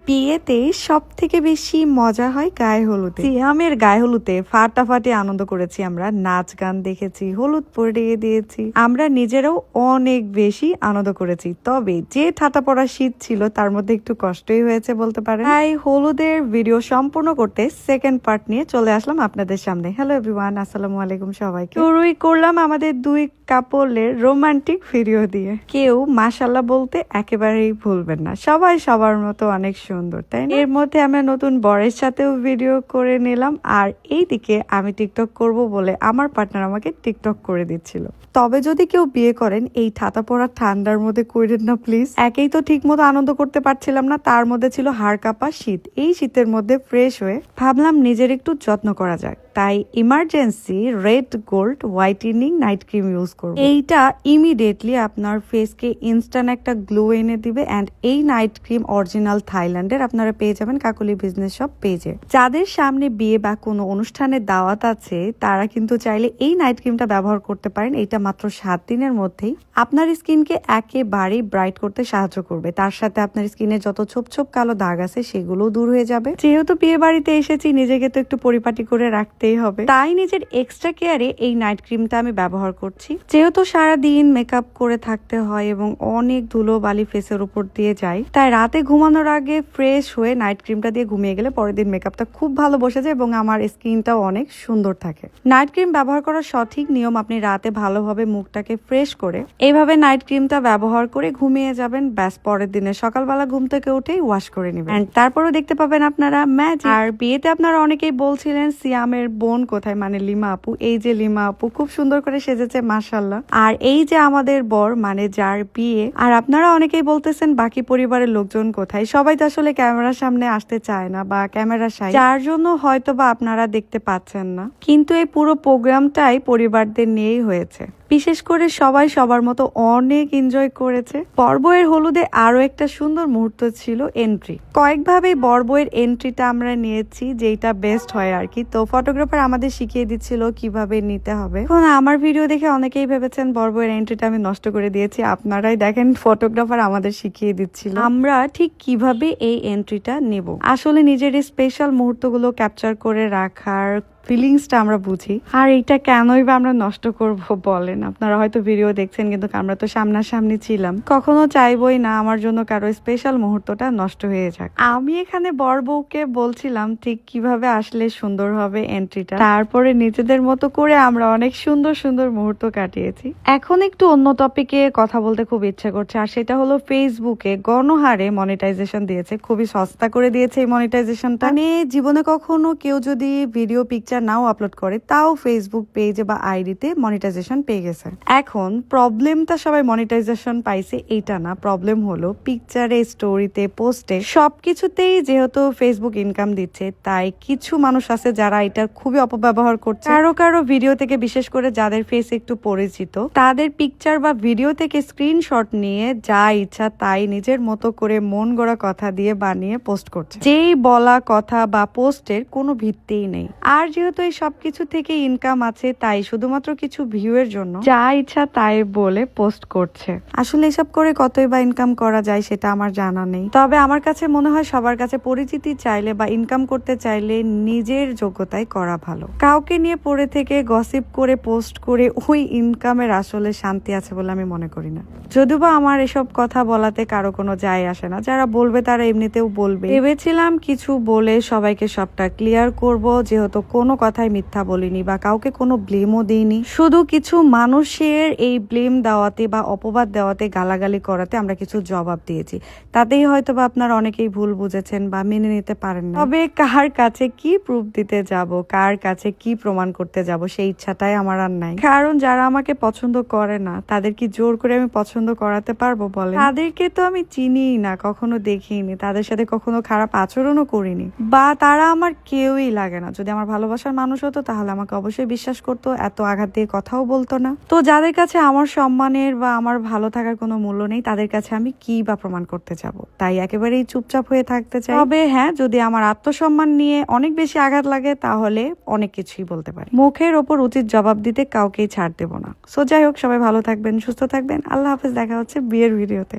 বিয়েতে সব থেকে বেশি মজা হয় গায়ে হলুদে। সিয়ামের গায়ে হলুদে ফাটাফাটি আনন্দ করেছি আমরা, নাচ গান দেখেছি, হলুদ পরিয়ে দিয়েছি, আমরা নিজেরাও অনেক বেশি আনন্দ করেছি। তবে যে ঠাটা পড়া শীত ছিল তার মধ্যে একটু কষ্টই হয়েছে বলতে পারেন। তাই হলুদের ভিডিও সম্পূর্ণ করতে সেকেন্ড পার্ট নিয়ে চলে আসলাম আপনাদের সামনে। হ্যালো এভরিওয়ান, আসসালামু আলাইকুম সবাইকে। শুরুই করলাম আমাদের দুই কাপলের রোমান্টিক ভিডিও দিয়ে। কেউ মাশাআল্লাহ বলতে একেবারেই ভুলবেন না, সবাই সবার মতো অনেক সুন্দর, তাই না? এর মধ্যে আমরা নতুন বরের সাথেও ভিডিও করে নিলাম, আর এইদিকে আমি টিকটক করব বলে আমার পার্টনার আমাকে টিকটক করে দিচ্ছিল। তবে যদি কেউ বিয়ে করেন এই ছাতা পড়া ঠান্ডার মধ্যে কইরেন না প্লিজ। একেই তো ঠিক মতো আনন্দ করতে পারছিলাম না, তার মধ্যে ছিল হাড় কাঁপা শীত। এই শীতের মধ্যে ফ্রেশ হয়ে ভাবলাম নিজের একটু যত্ন করা যাক, তাই emergency red gold whitening night cream use করব। এইটা ইমিডিয়েটলি আপনার ফেসকে ইনস্ট্যান্ট একটা গ্লো এনে দিবে। এন্ড এই নাইট ক্রিম অরিজিনাল থাইল্যান্ডের, আপনারা পেয়ে যাবেন কাকলি বিজনেস শপ পেজে। যাদের সামনে বিয়ে বা কোনো অনুষ্ঠানের দাওয়াত আছে তারা কিন্তু চাইলে এই নাইট ক্রিমটা ব্যবহার করতে পারেন। এটা মাত্র 7 দিনের মধ্যেই আপনার স্কিনকে একেবারেই ব্রাইট করতে সাহায্য করবে। তার সাথে আপনার স্কিনে যত ছোপ ছোপ কালো দাগ আছে সেগুলো দূর হয়ে যাবে। যেহেতু বিয়ে বাড়িতে এসেছি, নিজেকে তো একটু পরিপাটি করে রাখতেই হবে, তাই নিজের এক্সট্রা কেয়ারে এই নাইট ক্রিমটা আমি ব্যবহার করছি। যেহেতু সারাদিন মেকআপ করে থাকতে হয় এবং অনেক ধুলো বালি ফেসের উপর দিয়ে যায়, তাই রাতে ঘুমানোর আগে ফ্রেশ হয়ে নাইট ক্রিমটা দিয়ে ঘুমিয়ে গেলে পরের দিন মেকআপটা খুব ভালো বসে যায় এবং আমার স্কিনটাও অনেক সুন্দর থাকে। নাইট ক্রিম ব্যবহার করার সঠিক নিয়ম, আপনি রাতে ভালোভাবে মুখটাকে ফ্রেশ করে এইভাবে নাইট ক্রিমটা ব্যবহার করে ঘুমিয়ে যাবেন। ব্যাস, পরের দিনে সকালবেলা ঘুম থেকে উঠেই ওয়াশ করে নেবেন। তারপরও দেখতে পাবেন আপনারা ম্যাজিক। আর বিয়েতে আপনারা অনেকেই বলছিলেন সিয়ামের বোন কোথায়, মানে লিমা আপু। এই যে লিমা আপু খুব সুন্দর করে সেজেছে মাশাআল্লাহ। আর এই যে আমাদের বর, মানে যার বিয়ে। আর আপনারা অনেকেই বলতেছেন বাকি পরিবারের লোকজন কোথায়। সবাই তো আসলে ক্যামেরার সামনে আসতে চায় না বা ক্যামেরা শাই, যার জন্য হয়তো বা আপনারা দেখতে পাচ্ছেন না। কিন্তু এই পুরো প্রোগ্রামটাই পরিবারদের নিয়েই হয়েছে। বিশেষ করে সবাই সবার মতো অনেক এনজয় করেছে। বরবউয়ের হলুদে আরো একটা সুন্দর মুহূর্ত ছিল এন্ট্রি। কয়েকভাবেই বরবউয়ের এন্ট্রিটা আমরা নিয়েছি, যেটা বেস্ট হয় আর কি। তো ফটোগ্রাফার আমাদের শিখিয়ে দিচ্ছিল কিভাবে নিতে হবে। এখন আমার ভিডিও দেখে অনেকেই ভেবেছেন বরবউয়ের এন্ট্রিটা আমি নষ্ট করে দিয়েছি। আপনারাই দেখেন, ফটোগ্রাফার আমাদের শিখিয়ে দিচ্ছিল আমরা ঠিক কিভাবে এই এন্ট্রিটা নেব। আসলে নিজের স্পেশাল মুহূর্তগুলো ক্যাপচার করে রাখার ফিলিংসটা আমরা বুঝি, আর এইটা কেনই বা আমরা নষ্ট করব বলেন। আপনারা হয়তো ভিডিও দেখছেন, কিন্তু আমরা তো সামনাসামনি ছিলাম। কখনো চাইবই না আমার জন্য কারো স্পেশাল মুহূর্তটা নষ্ট হয়ে যাক। আমি এখানে বর বউকে বলছিলাম ঠিক কিভাবে আসলে সুন্দর হবে এন্ট্রিটা। তারপরে নিজেদের মতো করে আমরা অনেক সুন্দর সুন্দর মুহূর্ত কাটিয়েছি। এখন একটু অন্য টপিকে কথা বলতে খুব ইচ্ছে করছে, আর সেটা হলো ফেসবুকে গণহারে মনিটাইজেশন দিয়েছে। খুবই সস্তা করে দিয়েছে এই মনিটাইজেশনটা। মানে জীবনে কখনো কেউ যদি ভিডিও পিকচার নাও আপলোড করে, তাও ফেসবুক পেজে বা আইডিতে মনিটাইজেশন পেয়ে গেছে। এখন প্রবলেমটা সবাই মনিটাইজেশন পাইছে এইটা না, প্রবলেম হলো পিকচারে, স্টোরিতে, পোস্টে সবকিছুতেই যেহেতু ফেসবুক ইনকাম দিচ্ছে, তাই কিছু মানুষ আছে যারা এটার খুবই অপব্যবহার করছে। কারো কারো ভিডিও থেকে, বিশেষ করে যাদের ফেস একটু পরিচিত, তাদের পিকচার বা ভিডিও থেকে স্ক্রিনশট নিয়ে যা ইচ্ছা তাই নিজের মতো করে মন গড়া কথা দিয়ে বানিয়ে পোস্ট করছে, যেই বলা কথা বা পোস্টের কোনো ভিত্তিই নেই। আর যেহেতু এই সবকিছু থেকে ইনকাম আছে, তাই শুধুমাত্র কিছু ভিউ এর জন্য যা ইচ্ছা তাই বলে পোস্ট করছে। আসলে এসব করে কতই বা ইনকাম করা যায় সেটা আমার জানা নেই। তবে আমার কাছে মনে হয় সবার কাছে পরিচিতি চাইলে বা ইনকাম করতে চাইলে নিজের যোগ্যতায় করা ভালো। কাউকে নিয়ে পড়ে থেকে গসিপ করে পোস্ট করে ওই ইনকামের আসলে শান্তি আছে বলে আমি মনে করি না। যদিও বা আমার এসব কথা বলাতে কারো কোনো যায় আসে না, যারা বলবে তারা এমনিতেও বলবে। ভেবেছিলাম কিছু বলে সবাইকে সবটা ক্লিয়ার করব, যেহেতু কোনো কথাই মিথ্যা বলিনি বা কাউকে কোনো ব্লেমও দিইনি। শুধু কিছু মানুষের এই ব্লেম দেওয়াতে বা অপবাদ দেওয়াতে, গালাগালি করাতে আমরা কিছু জবাব দিয়েছি। তাতেই হয়তো বা আপনারা অনেকেই ভুল বুঝেছেন বা মেনে নিতে পারেন না। তবে কার কাছে কি প্রুফ দিতে যাব, কার কাছে কি প্রমাণ করতে যাব, সেই ইচ্ছাটাই আমার আর নাই। কারণ যারা আমাকে পছন্দ করে না তাদের কি জোর করে আমি পছন্দ করাতে পারবো বলে? তাদেরকে তো আমি চিনিই না, কখনো দেখিনি, তাদের সাথে কখনো খারাপ আচরণও করিনি, বা তারা আমার কেউই লাগে না। যদি আমার ভালোবাসার মানুষ হতো তাহলে আমাকে অবশ্যই বিশ্বাস করতো, এত আঘাত দিয়ে কথাও বলতো না। তো যাদের কাছে আমার সম্মানের বা আমার ভালো থাকার কোনো মূল্য নেই, তাদের কাছে আমি কি বা প্রমাণ করতে যাব? তাই একেবারেই চুপচাপ হয়ে থাকতে চাই। তবে হ্যাঁ, যদি আমার আত্মসম্মান নিয়ে অনেক বেশি আঘাত লাগে তাহলে অনেক কিছুই বলতে পারি। মুখের ওপর উচিত জবাব দিতে কাউকেই ছাড় দেব না। সো যাই হোক, সবাই ভালো থাকবেন, সুস্থ থাকবেন। আল্লাহ হাফেজ, দেখা হচ্ছে বিয়ের ভিডিওতে।